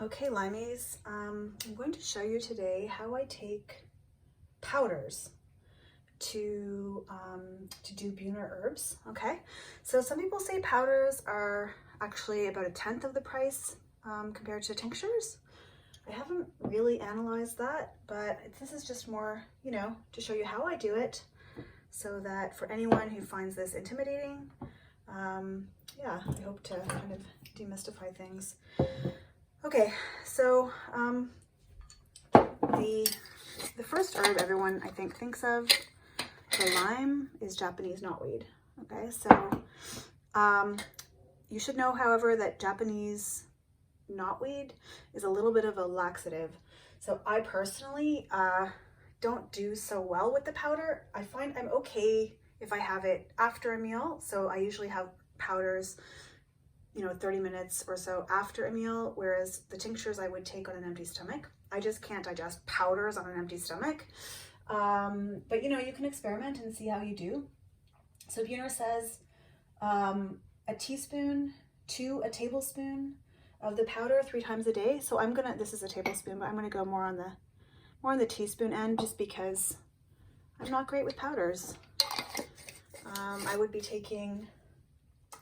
Okay, Limeys, I'm going to show you today how I take powders to do Buhner herbs. Okay, so some people say powders are actually about 1/10 of the price compared to tinctures. I haven't really analyzed that, but this is just more, to show you how I do it, so that for anyone who finds this intimidating, yeah, I hope to kind of demystify things. Okay, so the first herb everyone I think thinks of for Lyme is Japanese knotweed. Okay, so you should know, however, that Japanese knotweed is a little bit of a laxative. So I personally don't do so well with the powder. I find I'm okay if I have it after a meal. So I usually have powders 30 minutes or so after a meal, whereas the tinctures I would take on an empty stomach. I just can't digest powders on an empty stomach. But you can experiment and see how you do. So Buhner says a teaspoon to a tablespoon of the powder 3 times a day. So this is a tablespoon, but I'm gonna go more on the teaspoon end, just because I'm not great with powders. I would be taking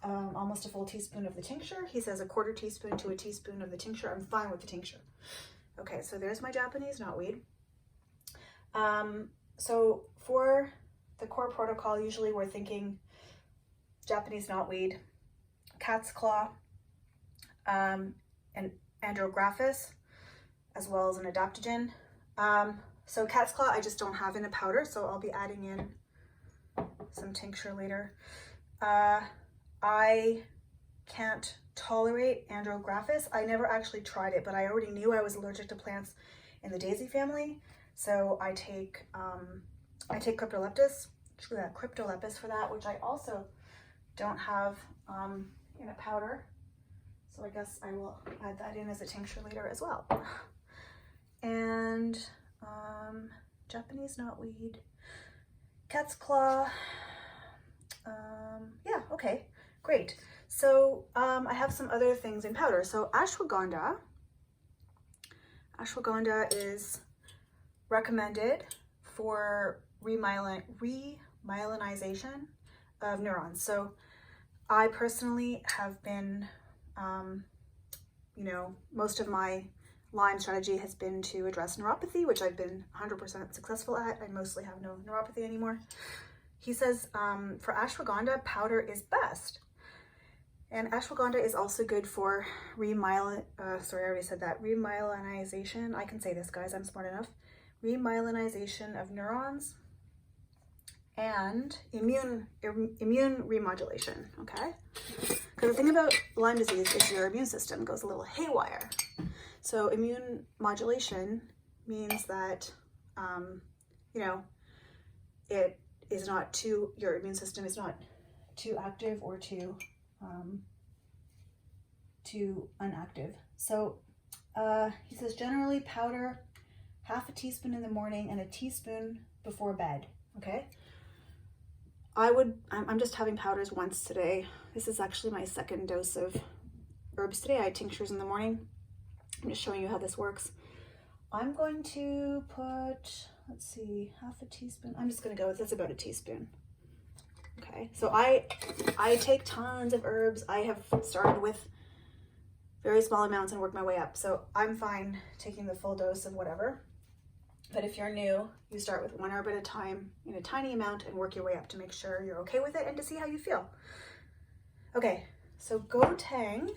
almost a full teaspoon of the tincture. He says a 1/4 teaspoon to a teaspoon of the tincture. I'm fine with the tincture. Okay, so there's my Japanese knotweed. So for the core protocol, usually we're thinking Japanese knotweed, cat's claw, and andrographis, as well as an adaptogen. So cat's claw I just don't have in a powder, so I'll be adding in some tincture later. I can't tolerate andrographis. I never actually tried it, but I already knew I was allergic to plants in the daisy family. So I take cryptolepis for that, which I also don't have in a powder. So I guess I will add that in as a tincture later as well. And Japanese knotweed, cat's claw. Yeah, okay, great. So I have some other things in powder. So ashwagandha is recommended for remyelinization of neurons. So I personally have been, most of my Lyme strategy has been to address neuropathy, which I've been 100% successful at. I mostly have no neuropathy anymore. He says for ashwagandha, powder is best. And ashwagandha is also good for remyelinization. I can say this, guys, I'm smart enough. Remyelinization of neurons and immune remodulation, okay? Because the thing about Lyme disease is your immune system goes a little haywire. So immune modulation means that, your immune system is not too active or too unactive. So he says generally powder 1/2 teaspoon in the morning and a teaspoon before bed. Okay. I'm just having powders once today. This is actually my 2nd dose of herbs today. I had tinctures in the morning. I'm just showing you how this works. I'm going to put, let's see, 1/2 teaspoon. I'm just going to go with, that's about a teaspoon. Okay, so I take tons of herbs. I have started with very small amounts and worked my way up. So I'm fine taking the full dose of whatever. But if you're new, you start with 1 herb at a time in a tiny amount and work your way up to make sure you're okay with it and to see how you feel. Okay, so Gotang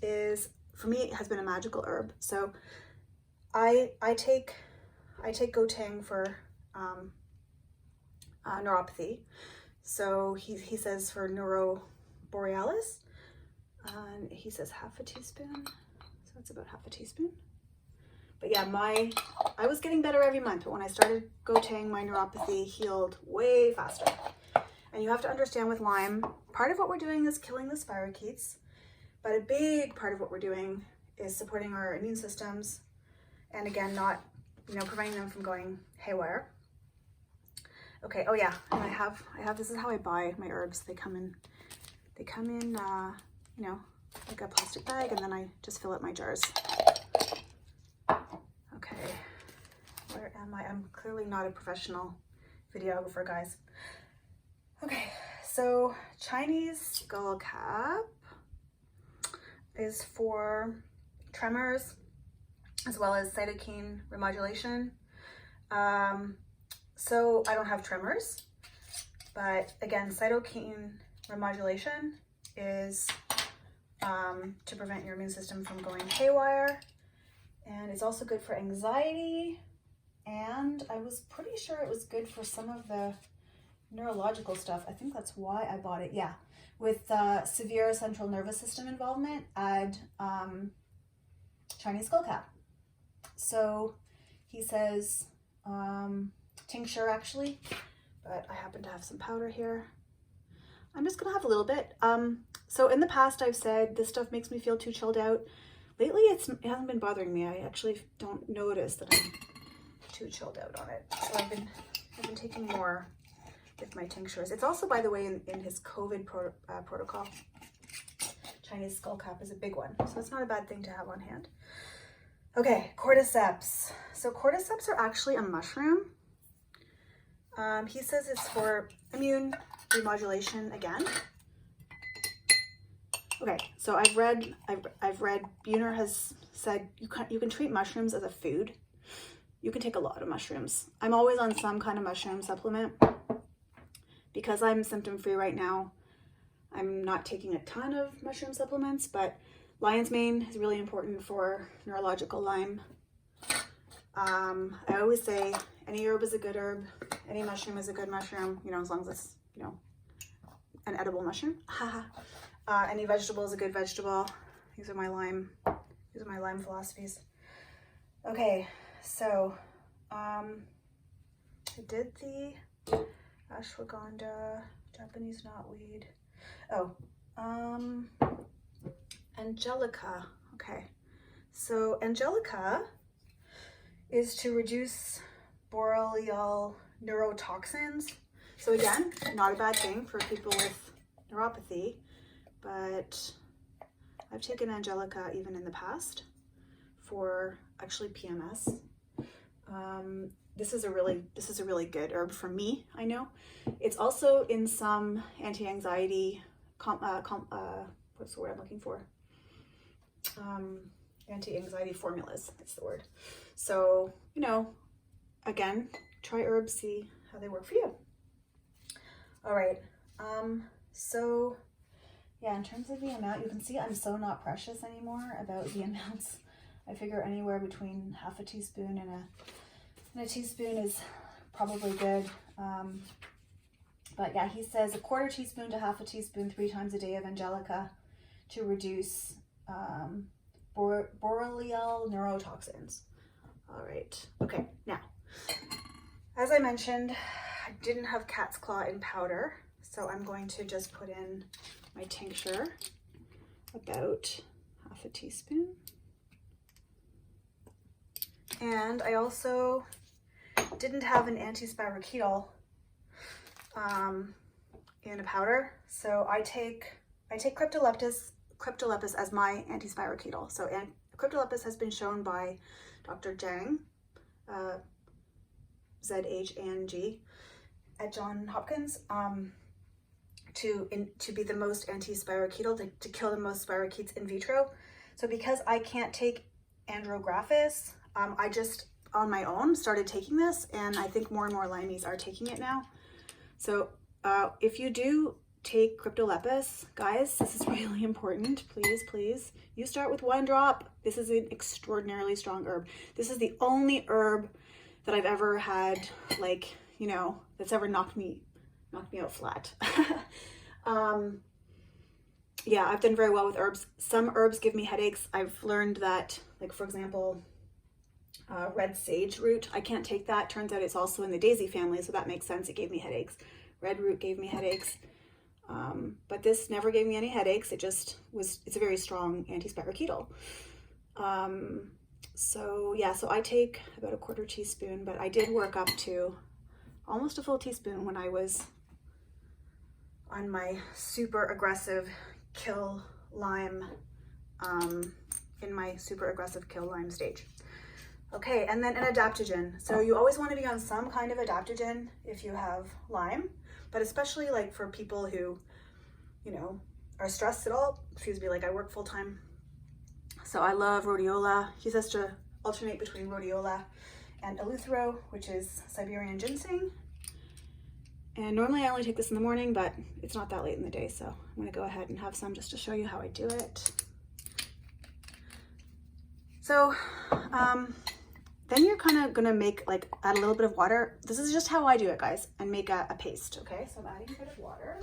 is, for me, it has been a magical herb. So I take Gotang for neuropathy. So he says for neuroborealis, and he says 1/2 teaspoon. So that's about 1/2 teaspoon. But yeah, I was getting better every month, but when I started Gotang, my neuropathy healed way faster. And you have to understand with Lyme, part of what we're doing is killing the spirochetes, but a big part of what we're doing is supporting our immune systems, and again, not, preventing them from going haywire. Okay, oh yeah, and I have, this is how I buy my herbs. They come in you know, like a plastic bag, and then I just fill up my jars. Okay, where am I? I'm clearly not a professional videographer, guys. Okay, so Chinese skull cap is for tremors as well as cytokine remodulation. So I don't have tremors, but again, cytokine remodulation is to prevent your immune system from going haywire, and it's also good for anxiety, and I was pretty sure it was good for some of the neurological stuff. I think that's why I bought it. Yeah, with severe central nervous system involvement, add Chinese skull cap. So he says tincture actually, but I happen to have some powder here. I'm just gonna have a little bit. So in the past I've said this stuff makes me feel too chilled out. Lately it hasn't been bothering me. I actually don't notice that I'm too chilled out on it. So I've been taking more with my tinctures. It's also, by the way, in his COVID protocol. Chinese skull cap is a big one, so it's not a bad thing to have on hand. Okay, cordyceps. So cordyceps are actually a mushroom. He says it's for immune remodulation again. Okay, so I've read Buhner has said you can treat mushrooms as a food. You can take a lot of mushrooms. I'm always on some kind of mushroom supplement because I'm symptom free right now. I'm not taking a ton of mushroom supplements, but lion's mane is really important for neurological Lyme. I always say any herb is a good herb, any mushroom is a good mushroom, you know, as long as it's, you know, an edible mushroom. Any vegetable is a good vegetable. These are my Lyme philosophies. Okay, so I did the ashwagandha, Japanese knotweed. Oh, Angelica. Okay, so Angelica is to reduce boreal neurotoxins. So again, not a bad thing for people with neuropathy, but I've taken Angelica even in the past for actually PMS. This is a really good herb for me, I know. It's also in some anti-anxiety, what's the word I'm looking for? Anti-anxiety formulas, that's the word. So, you know, again, try herbs, see how they work for you. All right, so yeah, in terms of the amount, you can see I'm so not precious anymore about the amounts. I figure anywhere between half a teaspoon and a teaspoon is probably good. But yeah, he says a quarter teaspoon to half a teaspoon 3 times a day of Angelica to reduce boreal neurotoxins. All right, okay, now, as I mentioned, I didn't have cat's claw in powder, so I'm going to just put in my tincture, about half a teaspoon. And I also didn't have an anti-spirochetal in a powder, so I take Cryptolepis as my anti-spirochetal. So Cryptolepis has been shown by Dr. Zhang, Z-H-A-N-G, at Johns Hopkins, to be the most anti-spirochetal, to kill the most spirochetes in vitro. So because I can't take Andrographis, I just on my own started taking this, and I think more and more Lymies are taking it now. So if you do take Cryptolepis, guys, this is really important. Please, you start with 1 drop. This is an extraordinarily strong herb. This is the only herb that I've ever had, like, you know, that's ever knocked me out flat. Yeah, I've done very well with herbs. Some herbs give me headaches. I've learned that, like, for example, red sage root, I can't take that. Turns out it's also in the daisy family, so that makes sense. It gave me headaches. Red root gave me headaches. But this never gave me any headaches. It's a very strong anti-spirochetal. So yeah, so I take about a quarter teaspoon, but I did work up to almost a full teaspoon when I was on my super aggressive kill Lyme in my super aggressive kill Lyme stage. Okay, and then an adaptogen. So you always want to be on some kind of adaptogen if you have Lyme, but especially like for people who, you know, are stressed at all. Excuse me, like I work full time. So I love rhodiola. He says to alternate between rhodiola and eleuthero, which is Siberian ginseng. And normally I only take this in the morning, but it's not that late in the day, so I'm gonna go ahead and have some just to show you how I do it. So, then you're kind of gonna make, like, add a little bit of water. This is just how I do it, guys, and make a paste, okay? So I'm adding a bit of water.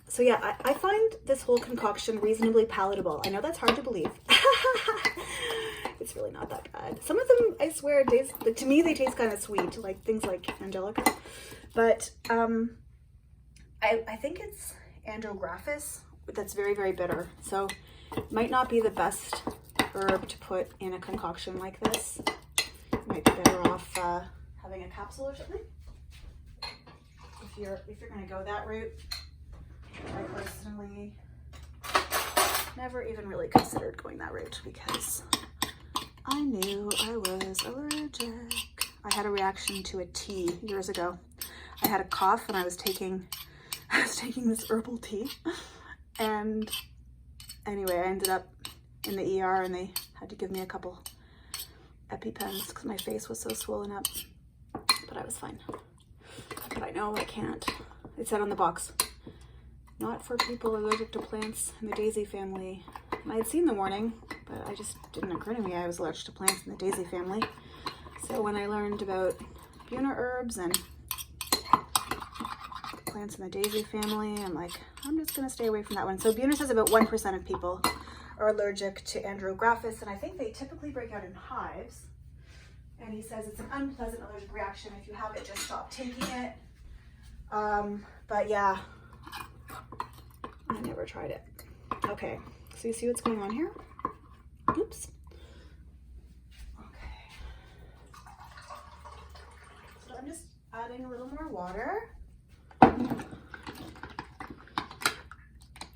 So yeah, I find this whole concoction reasonably palatable. I know that's hard to believe. It's really not that bad. Some of them, I swear, taste, to me, they taste kind of sweet, like things like Angelica. But I think it's Andrographis that's very, very bitter. So it might not be the best herb to put in a concoction like this. You might be better off having a capsule or something. If you're gonna go that route. I personally never even really considered going that route because I knew I was allergic. I had a reaction to a tea years ago. I had a cough and I was taking this herbal tea, and anyway, I ended up in the ER and they had to give me a couple EpiPens because my face was so swollen up, but I was fine. But I know I can't. It said on the box, not for people allergic to plants in the daisy family. And I had seen the warning, but I just didn't occur to me I was allergic to plants in the daisy family. So when I learned about Buhner herbs and plants in the daisy family, I'm like, I'm just gonna stay away from that one. So Buhner says about 1% of people are allergic to Andrographis, and I think they typically break out in hives. And he says it's an unpleasant allergic reaction. If you have it, just stop taking it. But yeah, I never tried it. Okay, so you see what's going on here? Oops. Okay. So I'm just adding a little more water.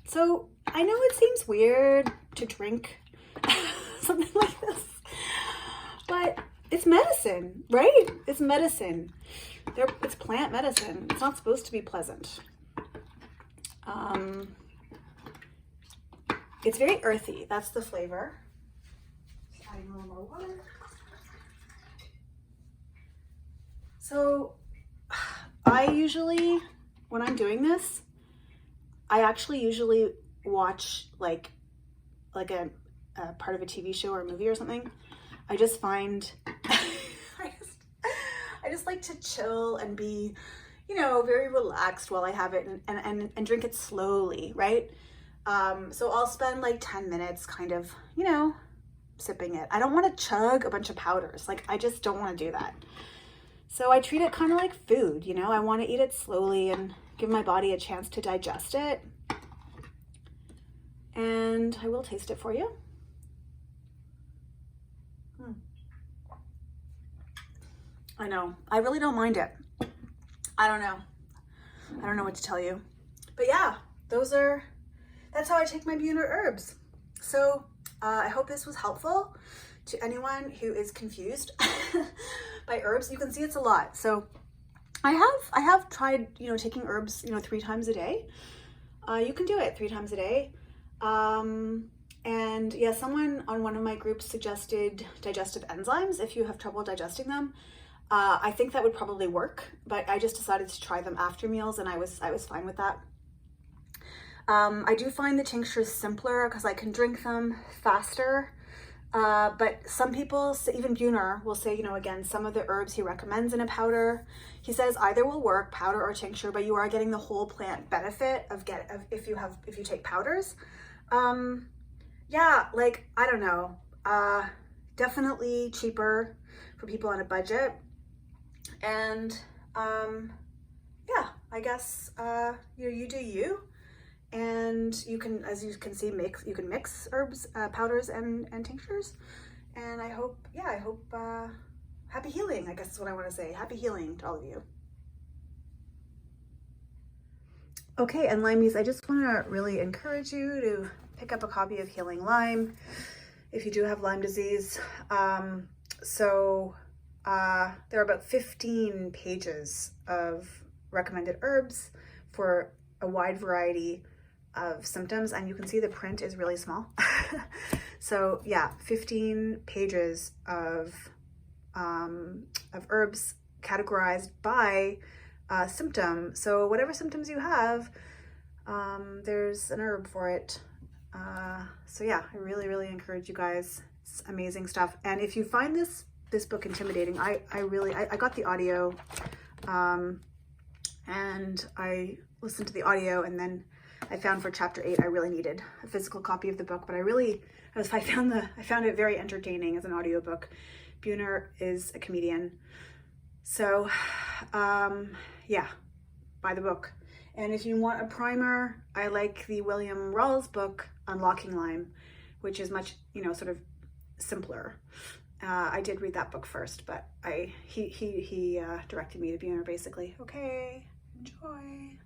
So I know it seems weird to drink something like this, but it's medicine, right? It's medicine. It's plant medicine. It's not supposed to be pleasant. It's very earthy. That's the flavor. Just adding a little more water. So I usually, when I'm doing this, I actually usually watch like a part of a TV show or a movie or something. I just find I just like to chill and be, you know, very relaxed while I have it and drink it slowly, right? So I'll spend like 10 minutes kind of, you know, sipping it. I don't want to chug a bunch of powders. Like, I just don't want to do that. So I treat it kind of like food, you know? I want to eat it slowly and give my body a chance to digest it. And I will taste it for you. I know. I really don't mind it. I don't know. I don't know what to tell you. But yeah, that's how I take my Buhner herbs. So I hope this was helpful to anyone who is confused by herbs. You can see it's a lot. So I have tried, you know, taking herbs, you know, 3 times a day. You can do it 3 times a day. And yeah, someone on one of my groups suggested digestive enzymes if you have trouble digesting them. I think that would probably work, but I just decided to try them after meals, and I was fine with that. I do find the tinctures simpler because I can drink them faster. But some people, even Buhner, will say, you know, again, some of the herbs he recommends in a powder, he says either will work, powder or tincture, but you are getting the whole plant benefit of if you take powders. Yeah, like, I don't know, definitely cheaper for people on a budget. And yeah, I guess you know, you do you, and you can, as you can see, mix herbs, powders and tinctures. And I hope, yeah, happy happy healing, I guess is what I want to say. Happy healing to all of you. Okay, and Lymies, I just want to really encourage you to pick up a copy of Healing Lyme if you do have Lyme disease. There are about 15 pages of recommended herbs for a wide variety of symptoms, and you can see the print is really small. So yeah, 15 pages of herbs categorized by symptom. So whatever symptoms you have, there's an herb for it. So yeah, I really encourage you guys. It's amazing stuff. And if you find this book intimidating, I got the audio, and I listened to the audio, and then I found for chapter 8 I really needed a physical copy of the book, but I found it very entertaining as an audiobook. Buhner is a comedian. So yeah, buy the book. And if you want a primer, I like the William Rawls book, Unlocking Lyme, which is much, sort of simpler. I did read that book first, but he directed me to Buhner basically. Okay, enjoy.